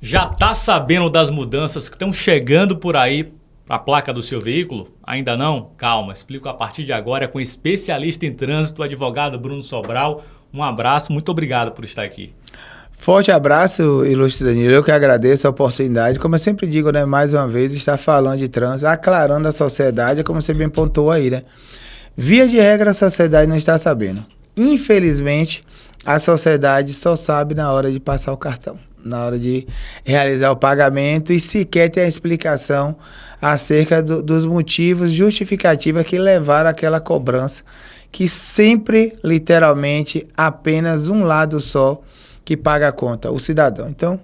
Já está sabendo das mudanças que estão chegando por aí para a placa do seu veículo? Ainda não? Calma, explico a partir de agora com o especialista em trânsito, o advogado Bruno Sobral. Um abraço, muito obrigado por estar aqui. Forte abraço, ilustre Danilo. Eu que agradeço a oportunidade. Como eu sempre digo, né, mais uma vez, estar falando de trânsito, aclarando a sociedade, como você bem pontuou aí, né? Via de regra, a sociedade não está sabendo. Infelizmente, a sociedade só sabe na hora de passar o cartão, na hora de realizar o pagamento e sequer tem a explicação acerca dos motivos justificativos que levaram àquela cobrança, que sempre, literalmente, apenas um lado só que paga a conta, o cidadão. Então,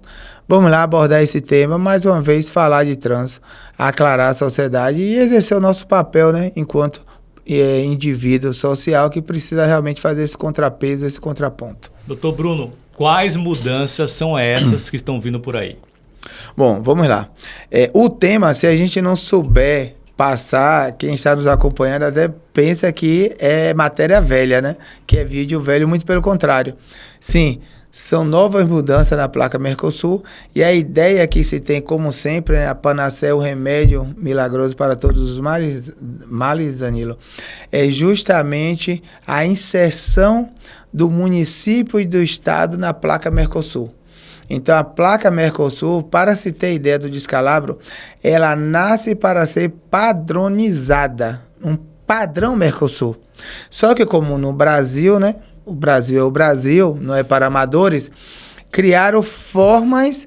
vamos lá abordar esse tema, mais uma vez, falar de trânsito, aclarar a sociedade e exercer o nosso papel, né, enquanto indivíduo social que precisa realmente fazer esse contrapeso, esse contraponto. Doutor Bruno, quais mudanças são essas que estão vindo por aí? Bom, vamos lá. O tema, se a gente não souber passar, quem está nos acompanhando até pensa que é matéria velha, né? Que é vídeo velho, muito pelo contrário. Sim, são novas mudanças na placa Mercosul e a ideia que se tem, como sempre, né, a panaceia, o remédio milagroso para todos os males, Danilo, é justamente a inserção do município e do estado na placa Mercosul. Então, a placa Mercosul, para se ter ideia do descalabro, ela nasce para ser padronizada, um padrão Mercosul. Só que como no Brasil, né? O Brasil é o Brasil, não é para amadores, criaram formas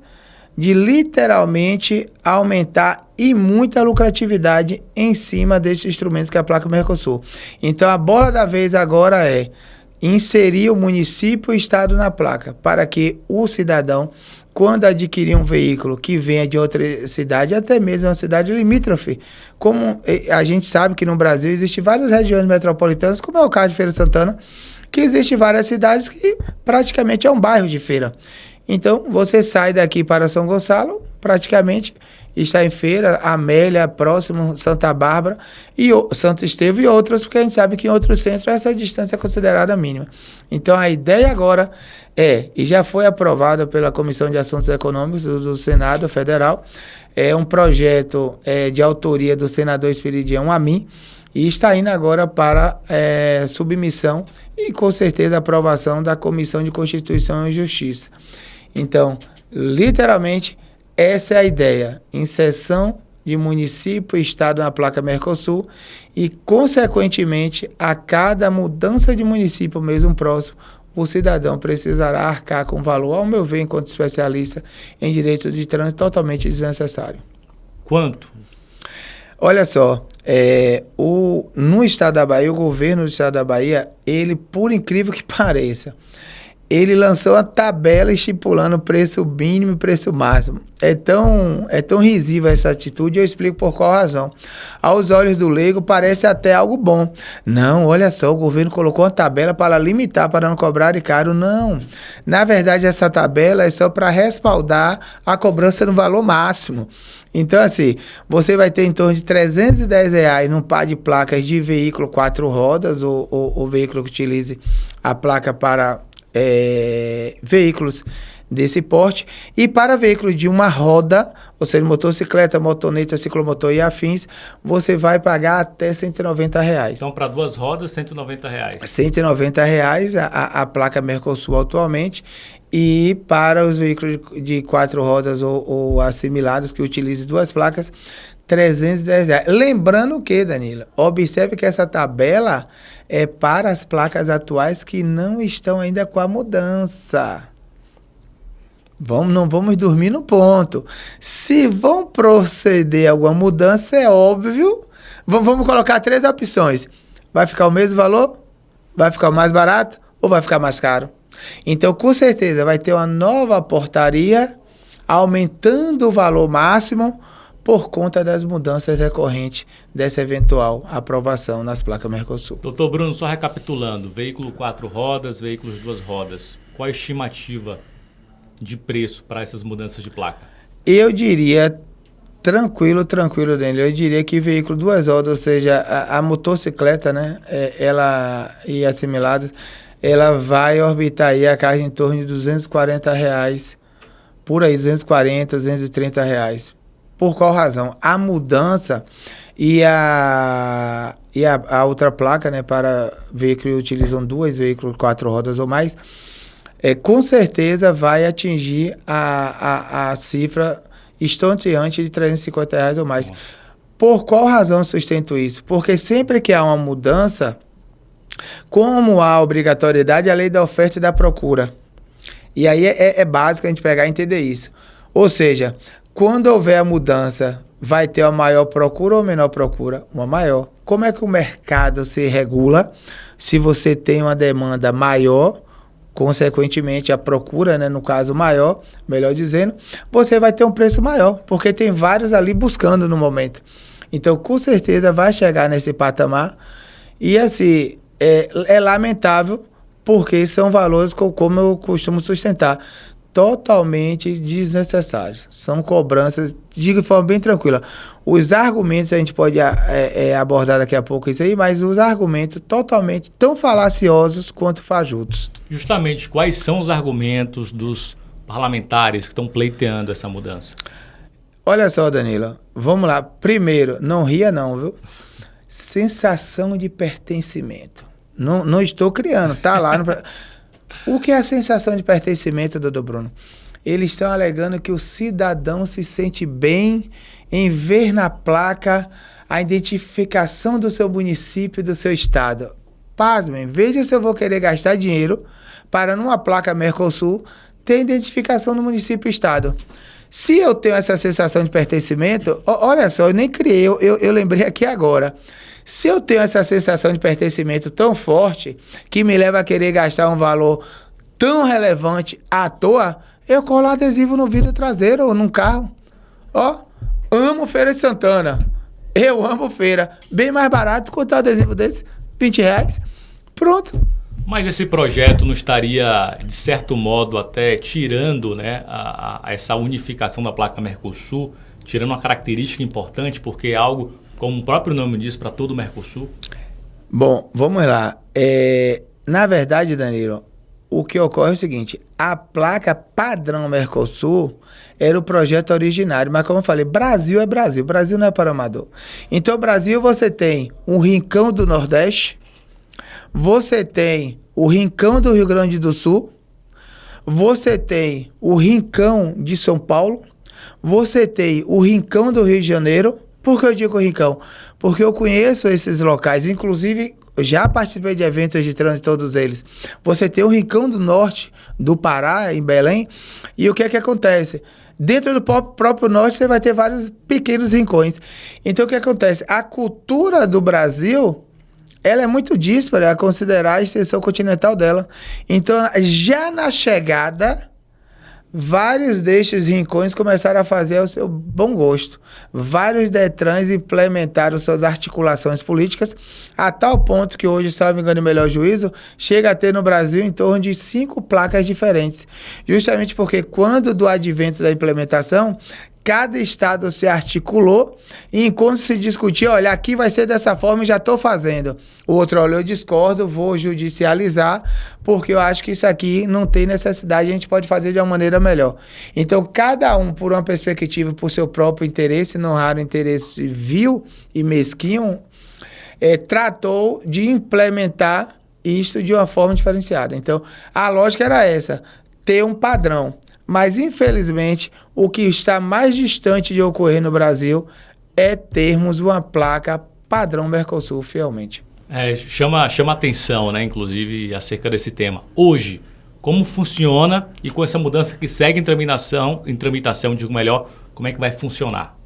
de literalmente aumentar e muita lucratividade em cima desse instrumento que é a placa Mercosul. Então, a bola da vez agora é inserir o município e o estado na placa, para que o cidadão, quando adquirir um veículo que venha de outra cidade, até mesmo uma cidade limítrofe, como a gente sabe que no Brasil existem várias regiões metropolitanas, como é o caso de Feira de Santana, que existem várias cidades que praticamente é um bairro de feira. Então, você sai daqui para São Gonçalo, praticamente está em Feira, Amélia, próximo, Santa Bárbara, e Santo Estevão e outras, porque a gente sabe que em outros centros essa distância é considerada mínima. Então, a ideia agora e já foi aprovada pela Comissão de Assuntos Econômicos do Senado Federal, é um projeto de autoria do senador Esperidião Amin, e está indo agora para submissão e, com certeza, aprovação da Comissão de Constituição e Justiça. Então, literalmente, essa é a ideia. Inserção de município e estado na placa Mercosul e, consequentemente, a cada mudança de município, mesmo próximo, o cidadão precisará arcar com valor, ao meu ver, enquanto especialista em direito de trânsito, totalmente desnecessário. Quanto? Olha só, no estado da Bahia, o governo do estado da Bahia, ele, por incrível que pareça, ele lançou uma tabela estipulando preço mínimo e preço máximo. É tão risível essa atitude, eu explico por qual razão. Aos olhos do leigo, parece até algo bom. Não, olha só, o governo colocou uma tabela para limitar, para não cobrar de caro. Não. Na verdade, essa tabela é só para respaldar a cobrança no valor máximo. Então, assim, você vai ter em torno de R$310 num par de placas de veículo 4 rodas, ou veículo que utilize a placa para veículos desse porte, e para veículos de uma roda, ou seja, motocicleta, motoneta, ciclomotor e afins, você vai pagar até R$190. Então, para 2 rodas, R$190. R$190 a placa Mercosul atualmente, e para os veículos de 4 rodas ou assimilados que utilizem 2 placas, R$310. Lembrando que, Danilo, observe que essa tabela é para as placas atuais que não estão ainda com a mudança. Não vamos dormir no ponto. Se vão proceder a alguma mudança, é óbvio. Vamos colocar 3 opções. Vai ficar o mesmo valor? Vai ficar mais barato? Ou vai ficar mais caro? Então, com certeza, vai ter uma nova portaria aumentando o valor máximo por conta das mudanças decorrentes dessa eventual aprovação nas placas Mercosul. Doutor Bruno, só recapitulando, veículo 4 rodas, veículos 2 rodas, qual a estimativa de preço para essas mudanças de placa? Eu diria, tranquilo, Danilo, eu diria que veículo 2 rodas, ou seja, a motocicleta, né, ela e assimilados, ela vai orbitar aí a carga em torno de R$240 por aí, 240, 230 reais. Por qual razão? A mudança e a outra placa, né, para veículos que utilizam duas veículos, 4 rodas ou mais, com certeza vai atingir a cifra estonteante de 350 reais ou mais. Por qual razão eu sustento isso? Porque sempre que há uma mudança, como há obrigatoriedade, a lei da oferta e da procura. E aí é básico a gente pegar e entender isso. Ou seja, quando houver a mudança, vai ter uma maior procura ou menor procura? Uma maior. Como é que o mercado se regula? Se você tem uma demanda maior, consequentemente a procura, né, no caso maior, melhor dizendo, você vai ter um preço maior, porque tem vários ali buscando no momento. Então, com certeza vai chegar nesse patamar e assim, é lamentável, porque são valores, como eu costumo sustentar, totalmente desnecessários. São cobranças, digo de forma bem tranquila. Os argumentos, a gente pode abordar daqui a pouco isso aí, mas os argumentos totalmente tão falaciosos quanto fajutos. Justamente, quais são os argumentos dos parlamentares que estão pleiteando essa mudança? Olha só, Danilo, vamos lá. Primeiro, não ria não, viu? Sensação de pertencimento. Não estou criando, tá lá no... O que é a sensação de pertencimento, doutor Bruno? Eles estão alegando que o cidadão se sente bem em ver na placa a identificação do seu município e do seu estado. Pasmem, veja se eu vou querer gastar dinheiro para, numa placa Mercosul, ter identificação do município e estado. Se eu tenho essa sensação de pertencimento, olha só, eu nem criei, eu lembrei aqui agora. Se eu tenho essa sensação de pertencimento tão forte, que me leva a querer gastar um valor tão relevante à toa, eu colo adesivo no vidro traseiro ou num carro. Ó, amo Feira de Santana. Eu amo feira. Bem mais barato, quanto um adesivo desse? 20 reais. Pronto. Mas esse projeto não estaria, de certo modo, até tirando, né, essa unificação da placa Mercosul, tirando uma característica importante, porque é algo, como o próprio nome diz, para todo o Mercosul? Bom, vamos lá. Na verdade, Danilo, o que ocorre é o seguinte, a placa padrão Mercosul era o projeto originário, mas como eu falei, Brasil é Brasil, Brasil não é para amador. Então, Brasil, você tem um rincão do Nordeste, você tem o rincão do Rio Grande do Sul, você tem o rincão de São Paulo, você tem o rincão do Rio de Janeiro. Por que eu digo rincão? Porque eu conheço esses locais, inclusive já participei de eventos de trânsito, todos eles. Você tem o rincão do norte do Pará, em Belém, e o que é que acontece? Dentro do próprio norte você vai ter vários pequenos rincões. Então o que acontece? A cultura do Brasil, ela é muito díspara a considerar a extensão continental dela. Então, já na chegada, vários destes rincões começaram a fazer o seu bom gosto. Vários DETRANs implementaram suas articulações políticas a tal ponto que hoje, salvo engano e melhor juízo, chega a ter no Brasil em torno de 5 placas diferentes. Justamente porque quando do advento da implementação, cada estado se articulou e enquanto se discutia, olha, aqui vai ser dessa forma e já estou fazendo. O outro, olha, eu discordo, vou judicializar, porque eu acho que isso aqui não tem necessidade, a gente pode fazer de uma maneira melhor. Então, cada um, por uma perspectiva, por seu próprio interesse, não raro interesse vil e mesquinho, tratou de implementar isso de uma forma diferenciada. Então, a lógica era essa, ter um padrão. Mas, infelizmente, o que está mais distante de ocorrer no Brasil é termos uma placa padrão Mercosul fielmente. Chama atenção, né, inclusive, acerca desse tema. Hoje, como funciona e com essa mudança que segue em tramitação, digo melhor, como é que vai funcionar?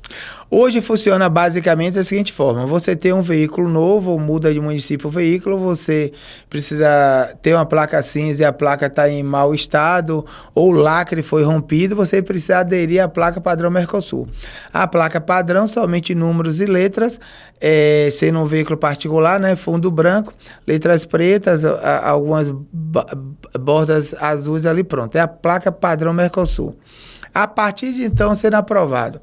Hoje funciona basicamente da seguinte forma, você tem um veículo novo, ou muda de município o veículo, você precisa ter uma placa cinza e a placa está em mau estado, ou o lacre foi rompido, você precisa aderir à placa padrão Mercosul. A placa padrão, somente números e letras, sendo um veículo particular, né, fundo branco, letras pretas, algumas bordas azuis ali, pronto. É a placa padrão Mercosul. A partir de então, sendo aprovado,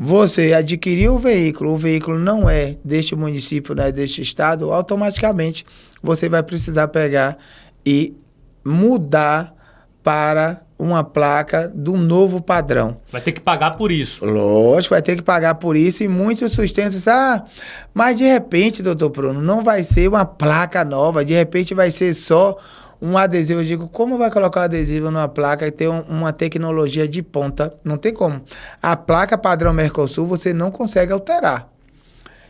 você adquiriu o veículo não é deste município, não é deste estado, automaticamente você vai precisar pegar e mudar para uma placa do novo padrão. Vai ter que pagar por isso. Lógico, vai ter que pagar por isso e muitos sustentam. Mas de repente, doutor Bruno, não vai ser uma placa nova, de repente vai ser só um adesivo. Eu digo, como vai colocar um adesivo numa placa e ter uma tecnologia de ponta? Não tem como. A placa padrão Mercosul você não consegue alterar.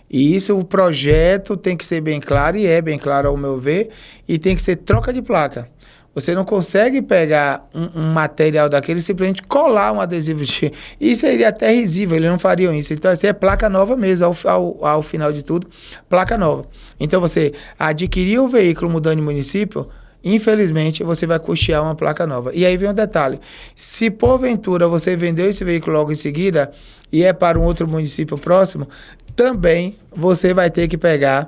E isso, o projeto tem que ser bem claro, e é bem claro ao meu ver, e tem que ser troca de placa. Você não consegue pegar um material daquele e simplesmente colar um adesivo. Isso seria até risível, eles não fariam isso. Então, assim, é placa nova mesmo, ao final de tudo, placa nova. Então, você adquirir o veículo mudando de município, infelizmente, você vai custear uma placa nova. E aí vem um detalhe. Se, porventura, você vendeu esse veículo logo em seguida e é para um outro município próximo, também você vai ter que pegar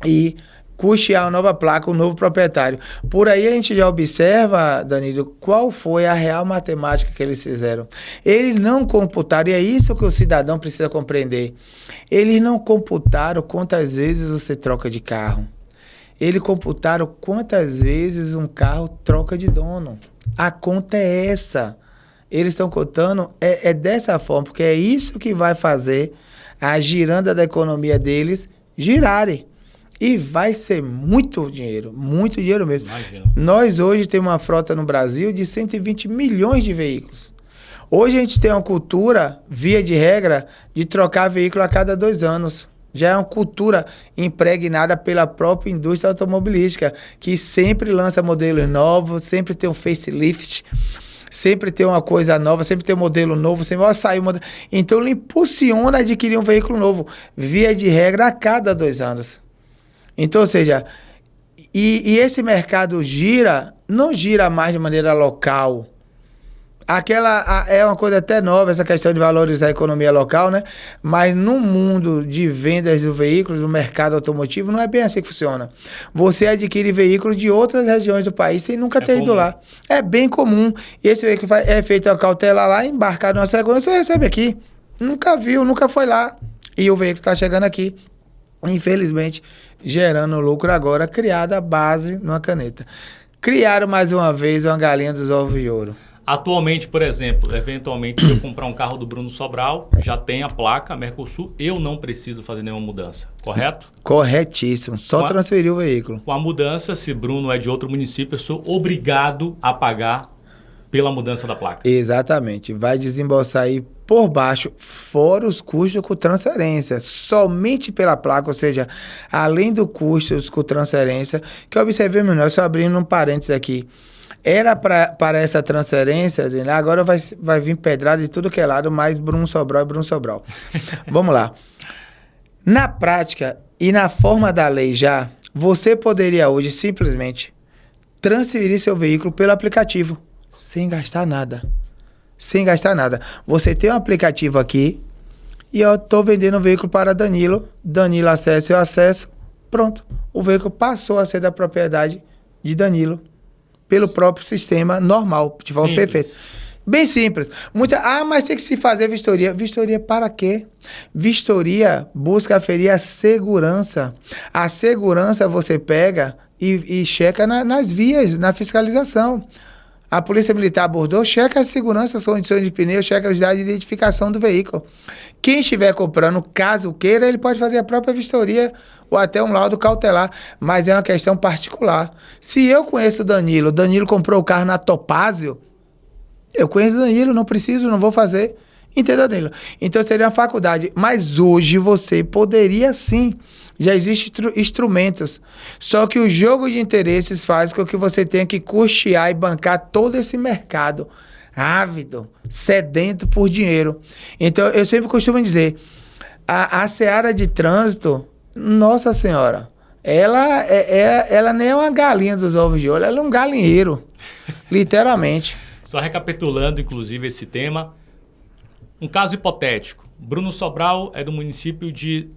e custear uma nova placa, um novo proprietário. Por aí a gente já observa, Danilo, qual foi a real matemática que eles fizeram. Eles não computaram, e é isso que o cidadão precisa compreender. Eles não computaram quantas vezes você troca de carro. Eles computaram quantas vezes um carro troca de dono. A conta é essa. Eles estão contando, é dessa forma, porque é isso que vai fazer a giranda da economia deles girarem. E vai ser muito dinheiro mesmo. Imagina. Nós hoje temos uma frota no Brasil de 120 milhões de veículos. Hoje a gente tem uma cultura, via de regra, de trocar veículo a cada 2 anos. Já é uma cultura impregnada pela própria indústria automobilística, que sempre lança modelos novos, sempre tem um facelift, sempre tem uma coisa nova, sempre tem um modelo novo, sempre vai sair um modelo. Então ele impulsiona a adquirir um veículo novo, via de regra, a cada 2 anos. Então, ou seja, e esse mercado não gira mais de maneira local. É uma coisa até nova, essa questão de valorizar a economia local, né? Mas no mundo de vendas do veículo, do mercado automotivo, não é bem assim que funciona. Você adquire veículos de outras regiões do país sem nunca ter ido lá. É bem comum. E esse veículo é feito a cautela lá, embarcado numa segurança, você recebe aqui. Nunca viu, nunca foi lá. E o veículo está chegando aqui. Infelizmente, gerando lucro agora, criada a base numa caneta. Criaram mais uma vez uma galinha dos ovos de ouro. Atualmente, por exemplo, eventualmente, se eu comprar um carro do Bruno Sobral, já tem a placa Mercosul, eu não preciso fazer nenhuma mudança, correto? Corretíssimo, só transferir o veículo. Com a mudança, se Bruno é de outro município, eu sou obrigado a pagar pela mudança da placa. Exatamente, vai desembolsar aí por baixo, fora os custos com transferência, somente pela placa, ou seja, além do custos com transferência, que observemos nós, só abrindo um parênteses aqui, era para essa transferência, agora vai vir pedrada de tudo que é lado, mais Bruno Sobral e Bruno Sobral. Vamos lá. Na prática e na forma da lei já, você poderia hoje simplesmente transferir seu veículo pelo aplicativo, sem gastar nada. Sem gastar nada. Você tem um aplicativo aqui e eu estou vendendo o veículo para Danilo. Danilo acessa, eu acesso. Pronto. O veículo passou a ser da propriedade de Danilo. Pelo próprio sistema normal, de forma perfeita. Bem simples. Mas tem que se fazer vistoria. Vistoria para quê? Vistoria busca aferir a segurança. A segurança você pega e checa nas vias, na fiscalização. A Polícia Militar abordou, checa a segurança, as condições de pneu, checa os dados de identificação do veículo. Quem estiver comprando, caso queira, ele pode fazer a própria vistoria ou até um laudo cautelar, mas é uma questão particular. Se eu conheço o Danilo comprou o carro na Topázio, eu conheço o Danilo, não preciso, não vou fazer. Entendeu, Danilo? Então seria uma faculdade. Mas hoje você poderia sim. Já existem instrumentos. Só que o jogo de interesses faz com que você tenha que custear e bancar todo esse mercado ávido, sedento por dinheiro. Então, eu sempre costumo dizer, a seara de trânsito, nossa senhora, ela nem é uma galinha dos ovos de ouro, ela é um galinheiro, literalmente. Só recapitulando, inclusive, esse tema, um caso hipotético. Bruno Sobral é do município de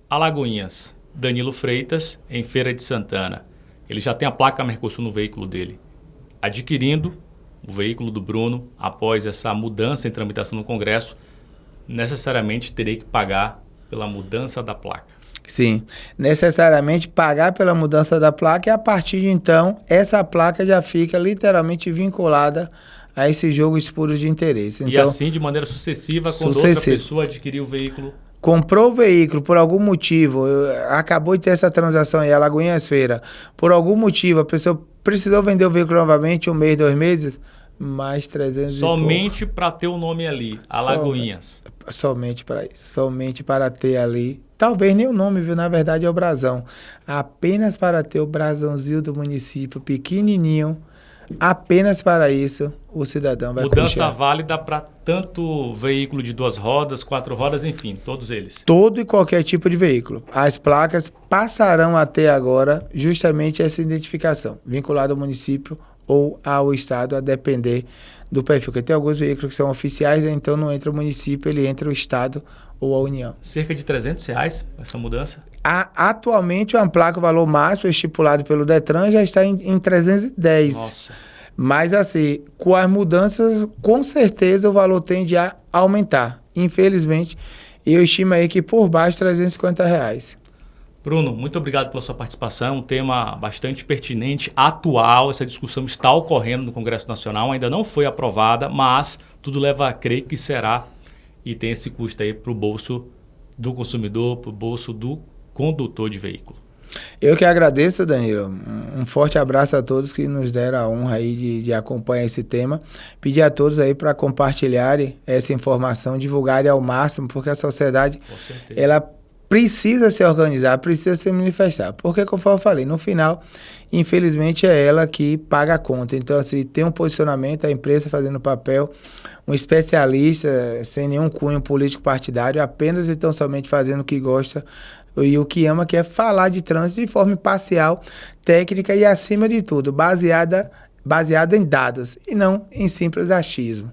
Alagoinhas, Danilo Freitas, em Feira de Santana. Ele já tem a placa Mercosul no veículo dele. Adquirindo o veículo do Bruno, após essa mudança em tramitação no Congresso, necessariamente terei que pagar pela mudança da placa. Sim, necessariamente pagar pela mudança da placa e a partir de então, essa placa já fica literalmente vinculada a esse jogo espúrio de interesse. E então, assim, de maneira sucessiva, quando outra pessoa adquirir o veículo... Comprou o veículo por algum motivo, acabou de ter essa transação em Alagoinhas Feira, por algum motivo a pessoa precisou vender o veículo novamente, 1 mês, 2 meses, mais 300 somente para ter o nome ali, Alagoinhas. Somente para isso, somente para ter ali, talvez nem o nome, viu? Na verdade é o brasão, apenas para ter o brasãozinho do município, pequenininho, apenas para isso o cidadão vai mudança puxar. Válida para tanto veículo de 2 rodas, 4 rodas, enfim, todos eles. Todo e qualquer tipo de veículo. As placas passarão a ter agora justamente essa identificação, vinculada ao município ou ao estado, a depender do perfil. Porque tem alguns veículos que são oficiais, então não entra o município, ele entra o estado ou a União. Cerca de R$300 essa mudança? Atualmente, uma placa, o valor máximo estipulado pelo Detran já está em 310. Nossa. Mas assim, com as mudanças, com certeza o valor tende a aumentar. Infelizmente, eu estimo aí que por baixo R$350. Bruno, muito obrigado pela sua participação. Um tema bastante pertinente, atual. Essa discussão está ocorrendo no Congresso Nacional, ainda não foi aprovada, mas tudo leva a crer que será e tem esse custo aí para o bolso do consumidor, para o bolso do condutor de veículo. Eu que agradeço, Danilo. Um forte abraço a todos que nos deram a honra aí de acompanhar esse tema. Pedir a todos aí para compartilharem essa informação, divulgarem ao máximo, porque a sociedade, ela precisa se organizar, precisa se manifestar. Porque, conforme eu falei, no final, infelizmente, é ela que paga a conta. Então, assim, tem um posicionamento, a empresa fazendo o papel, um especialista, sem nenhum cunho político partidário, apenas e tão somente fazendo o que gosta e o que ama, que é falar de trânsito de forma imparcial, técnica e, acima de tudo, baseada em dados e não em simples achismo.